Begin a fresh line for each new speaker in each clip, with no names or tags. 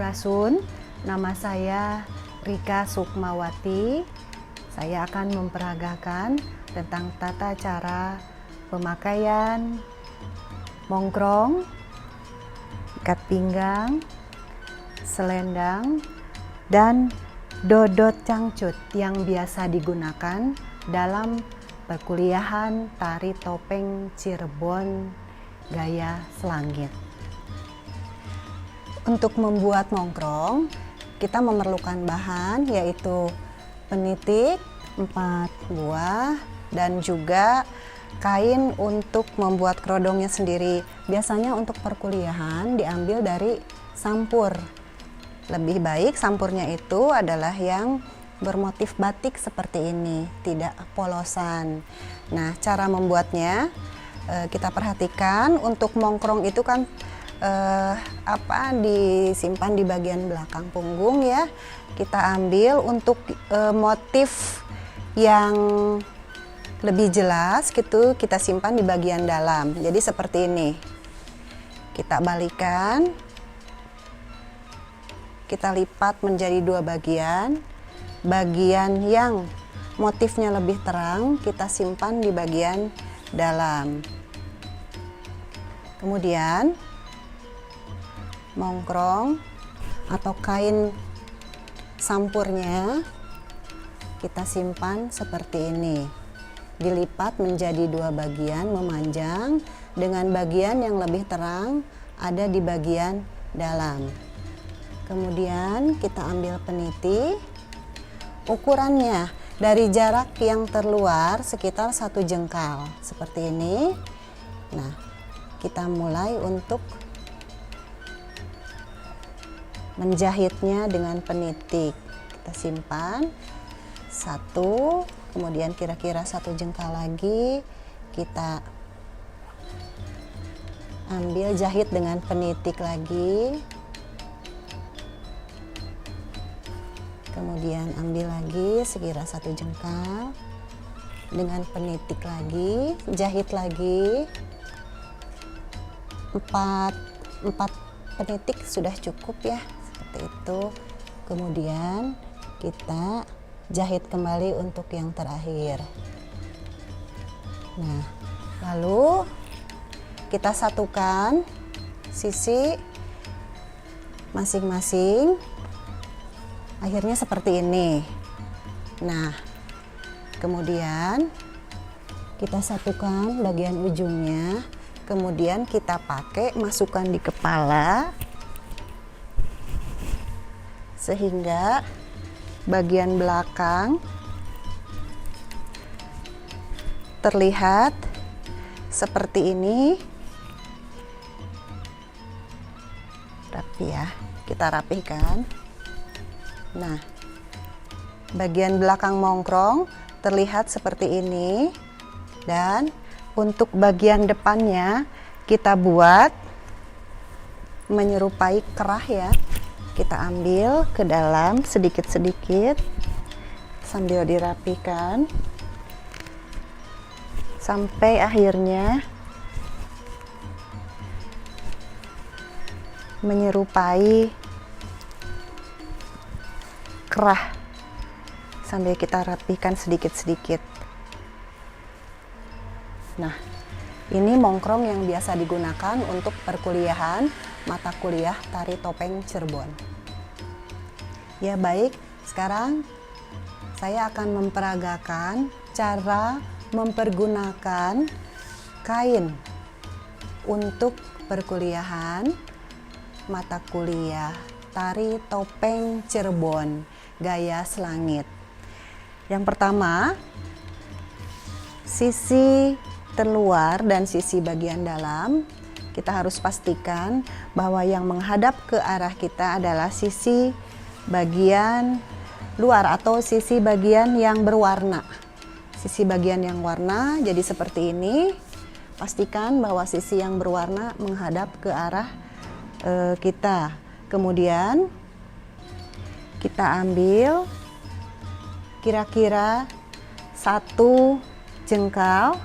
Sampurasun, nama saya Rika Sukmawati. Saya akan memperagakan tentang tata cara pemakaian mongkrong, ikat pinggang, selendang, dan dodot cangcut yang biasa digunakan dalam perkuliahan tari topeng Cirebon gaya selangit. Untuk membuat mongkrong, kita memerlukan bahan yaitu penitik 4 buah dan juga kain untuk membuat kerodongnya sendiri. Biasanya untuk perkuliahan diambil dari sampur. Lebih baik sampurnya itu adalah yang bermotif batik seperti ini, tidak polosan. Nah, cara membuatnya kita perhatikan. Untuk mongkrong itu kan disimpan di bagian belakang punggung ya. Kita ambil untuk motif yang lebih jelas gitu, kita simpan di bagian dalam. Jadi seperti ini. Kita balikan. Kita lipat menjadi 2 bagian. Bagian yang motifnya lebih terang kita simpan di bagian dalam. Kemudian mongkrong atau kain sampurnya kita simpan seperti ini, dilipat menjadi 2 bagian memanjang, dengan bagian yang lebih terang ada di bagian dalam. Kemudian kita ambil peniti, ukurannya dari jarak yang terluar sekitar 1 jengkal seperti ini. Nah, kita mulai untuk menjahitnya dengan penitik. Kita simpan 1, kemudian kira-kira 1 jengkal lagi kita ambil, jahit dengan penitik lagi. Kemudian ambil lagi sekira 1 jengkal dengan penitik lagi, jahit lagi 4 penitik sudah cukup ya, seperti itu. Kemudian kita jahit kembali untuk yang terakhir. Nah, lalu kita satukan sisi masing-masing. Akhirnya seperti ini. Nah, kemudian kita satukan bagian ujungnya. Kemudian kita pakai masukkan di kepala sehingga bagian belakang terlihat seperti ini. Rapi ya, kita rapihkan. Nah, bagian belakang mongkrong terlihat seperti ini, dan untuk bagian depannya kita buat menyerupai kerah ya. Kita ambil ke dalam sedikit-sedikit sambil dirapikan sampai akhirnya menyerupai kerah, sambil kita rapikan sedikit-sedikit. Nah, ini mongkrong yang biasa digunakan untuk perkuliahan mata kuliah tari topeng Cirebon. Ya baik, sekarang saya akan memperagakan cara mempergunakan kain untuk perkuliahan mata kuliah tari topeng Cirebon gaya selangit. Yang pertama, sisi terluar dan sisi bagian dalam kita harus pastikan bahwa yang menghadap ke arah kita adalah sisi bagian luar atau sisi bagian yang berwarna. Sisi bagian yang warna jadi seperti ini. Pastikan bahwa sisi yang berwarna menghadap ke arah kita. Kemudian kita ambil kira-kira 1 jengkal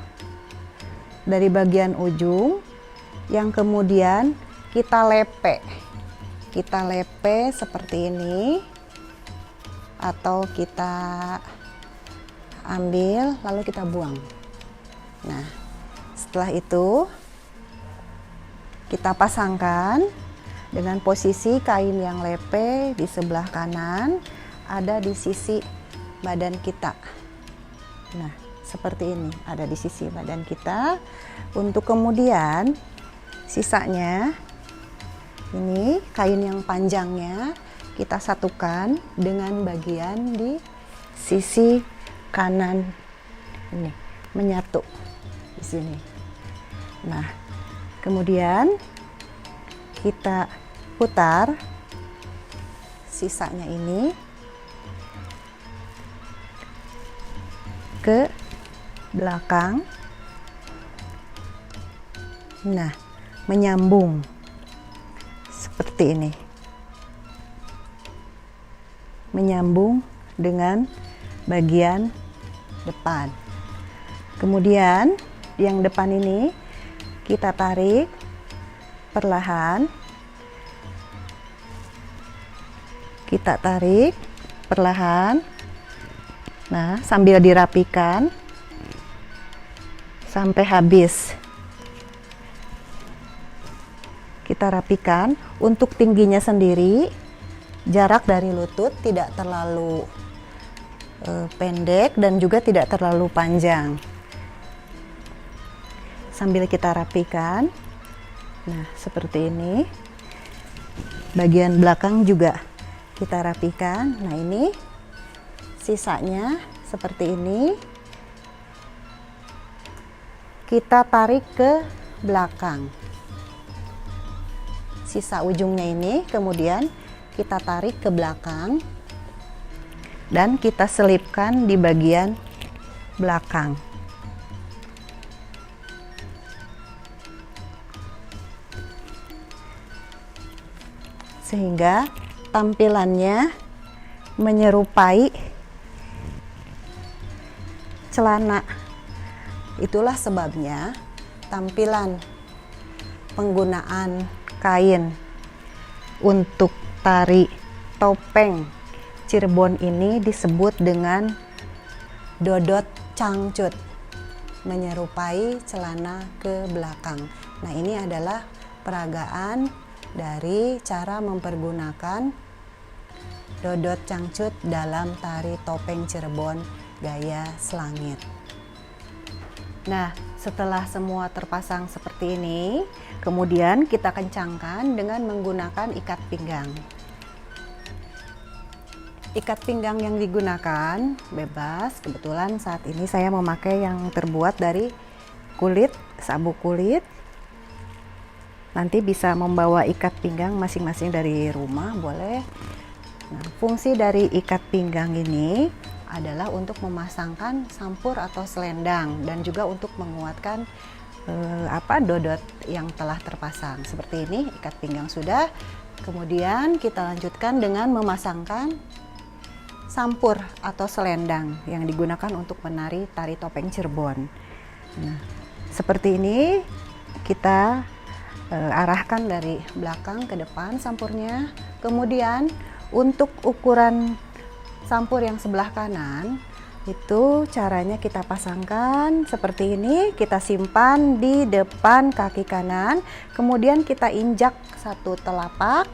dari bagian ujung yang kemudian kita lepe kita lepe seperti ini, atau kita ambil lalu kita buang. Nah, setelah itu kita pasangkan dengan posisi kain yang lepe di sebelah kanan ada di sisi badan kita. Nah, seperti ini, ada di sisi badan kita. Untuk kemudian sisanya ini kain yang panjangnya kita satukan dengan bagian di sisi kanan ini, menyatu di sini. Nah, kemudian kita putar sisanya ini ke belakang. Nah, menyambung seperti ini, menyambung dengan bagian depan. Kemudian yang depan ini kita tarik perlahan, kita tarik perlahan. Nah, sambil dirapikan sampai habis. Kita rapikan. Untuk tingginya sendiri, jarak dari lutut tidak terlalu pendek dan juga tidak terlalu panjang. Sambil kita rapikan. Nah, seperti ini. Bagian belakang juga kita rapikan. Nah, ini sisanya seperti ini. Kita tarik ke belakang. Sisa ujungnya ini kemudian kita tarik ke belakang dan kita selipkan di bagian belakang. Sehingga tampilannya menyerupai celana. Itulah sebabnya tampilan penggunaan kain untuk tari topeng Cirebon ini disebut dengan dodot cangcut, menyerupai celana ke belakang. Nah, ini adalah peragaan dari cara mempergunakan dodot cangcut dalam tari topeng Cirebon gaya selangit. Nah, setelah semua terpasang seperti ini, kemudian kita kencangkan dengan menggunakan ikat pinggang. Ikat pinggang yang digunakan bebas, kebetulan saat ini saya memakai yang terbuat dari kulit, sabuk kulit. Nanti bisa membawa ikat pinggang masing-masing dari rumah, boleh. Nah, fungsi dari ikat pinggang ini adalah untuk memasangkan sampur atau selendang dan juga untuk menguatkan dodot yang telah terpasang. Seperti ini, ikat pinggang sudah. Kemudian kita lanjutkan dengan memasangkan sampur atau selendang yang digunakan untuk menari tari topeng Cirebon. Nah, seperti ini kita arahkan dari belakang ke depan sampurnya. Kemudian untuk ukuran sampur yang sebelah kanan itu caranya kita pasangkan seperti ini, kita simpan di depan kaki kanan, kemudian kita injak satu telapak,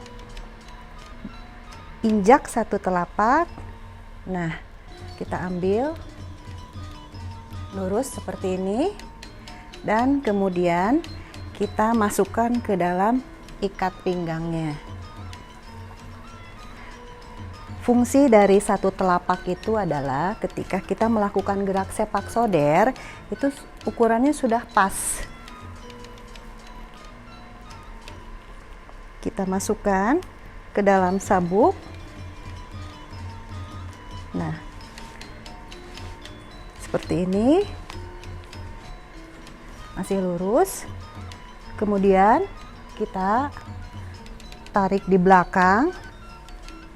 injak satu telapak. Nah, kita ambil lurus seperti ini dan kemudian kita masukkan ke dalam ikat pinggangnya. Fungsi dari satu telapak itu adalah ketika kita melakukan gerak sepak soder, itu ukurannya sudah pas. Kita masukkan ke dalam sabuk. Nah, seperti ini. Masih lurus. Kemudian kita tarik di belakang.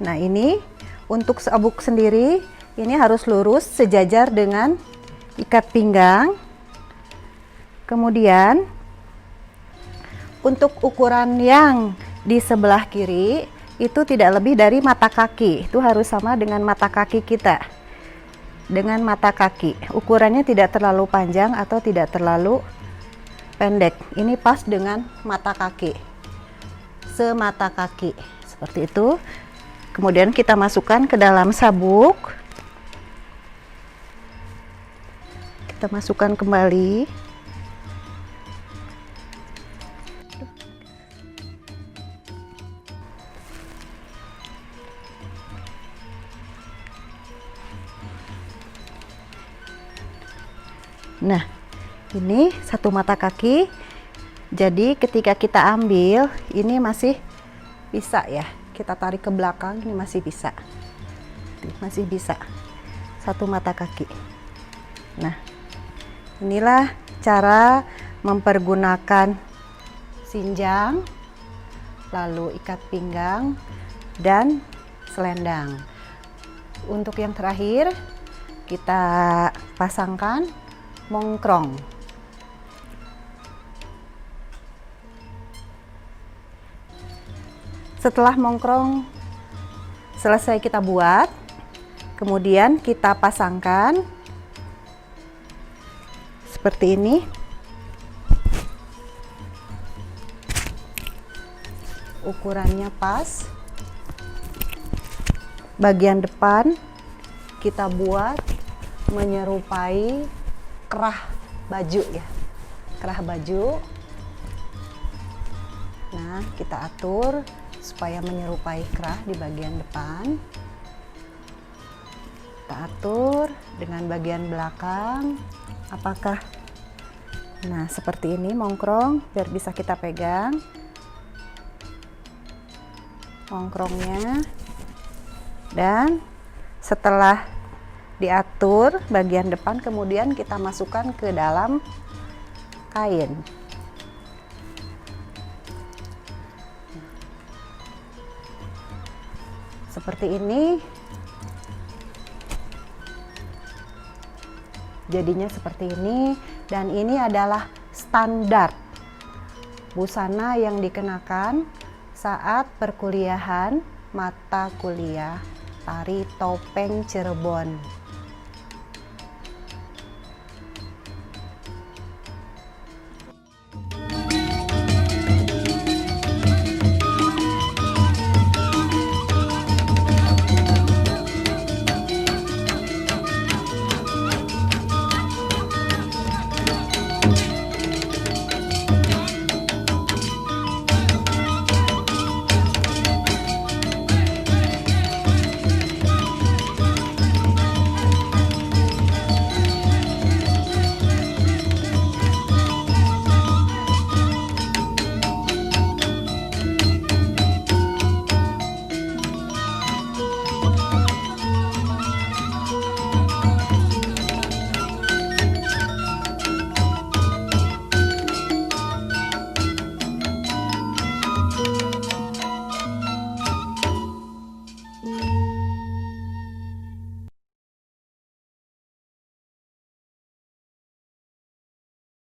Nah, ini untuk sabuk sendiri ini harus lurus sejajar dengan ikat pinggang. Kemudian untuk ukuran yang di sebelah kiri itu tidak lebih dari mata kaki. Itu harus sama dengan mata kaki kita. Dengan mata kaki, ukurannya tidak terlalu panjang atau tidak terlalu pendek. Ini pas dengan mata kaki, semata kaki, seperti itu. Kemudian kita masukkan ke dalam sabuk. Kita masukkan kembali. Nah, ini satu mata kaki. Jadi ketika kita ambil, ini masih bisa ya. Kita tarik ke belakang, ini masih bisa. Masih bisa. Satu mata kaki. Nah, inilah cara mempergunakan sinjang, lalu ikat pinggang, dan selendang. Untuk yang terakhir, kita pasangkan mongkrong. Setelah mongkrong selesai kita buat, kemudian kita pasangkan seperti ini. Ukurannya pas. Bagian depan kita buat menyerupai kerah baju ya, kerah baju. Nah, kita atur supaya menyerupai kerah di bagian depan. Kita atur dengan bagian belakang. Apakah? Nah, seperti ini mongkrong biar bisa kita pegang mongkrongnya. Dan setelah diatur bagian depan, kemudian kita masukkan ke dalam kain. Seperti ini. Jadinya seperti ini, dan ini adalah standar busana yang dikenakan saat perkuliahan mata kuliah Tari Topeng Cirebon.